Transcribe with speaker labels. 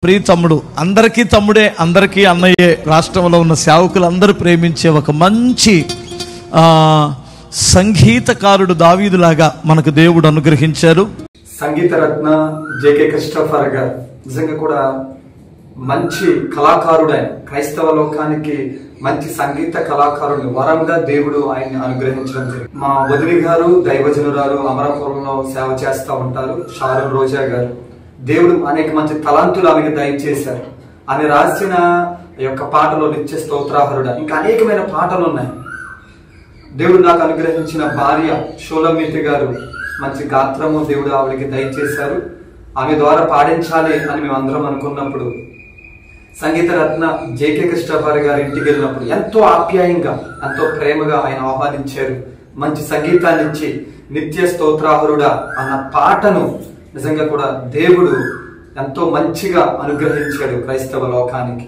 Speaker 1: ప్రియ తమ్ముడు, అందరికీ తమ్ముడే, అందరికీ అన్నయ్యే. రాష్ట్రంలో ఉన్న సేవకులందరూ ప్రేమించే ఒక మంచి సంగీతకారుడు దావీదులాగా మనకు దేవుడు అనుగ్రహించారు.
Speaker 2: సంగీత రత్న జేకే క్రిస్టోఫర్ గారు నిజంగా కూడా మంచి కళాకారుడు. ఆయన క్రైస్తవ లోకానికి మంచి సంగీత కళాకారుడు వరంగా దేవుడు ఆయన్ని అనుగ్రహించడం జరిగింది. మా వదిలి గారు దైవజనురాలు అమరాపురంలో సేవ చేస్తూ ఉంటారు, షారోన్ రోజా గారు. దేవుడు అనేక మంచి తలాంతులు ఆమెకు దయచేశారు. ఆమె రాసిన యొక్క పాటలో నిత్య స్తోత్రాహరుడు, ఇంకా అనేకమైన పాటలు ఉన్నాయి. దేవుడు నాకు అనుగ్రహించిన భార్య షోలమితి గారు మంచి గాత్రము దేవుడు ఆవిడకి దయచేశారు. ఆమె ద్వారా పాడించాలి అని మేము అందరం అనుకున్నప్పుడు సంగీత రత్న జేకే క్రిస్టోఫర్ గారి ఇంటికి వెళ్ళినప్పుడు ఎంతో ఆప్యాయంగా, ఎంతో ప్రేమగా ఆయన ఆహ్వానించారు. మంచి సంగీతాన్ని ఇచ్చి నిత్య స్తోత్రాహరుడా అన్న పాటను నిజంగా కూడా దేవుడు ఎంతో మంచిగా అనుగ్రహించాడు క్రైస్తవ లోకానికి.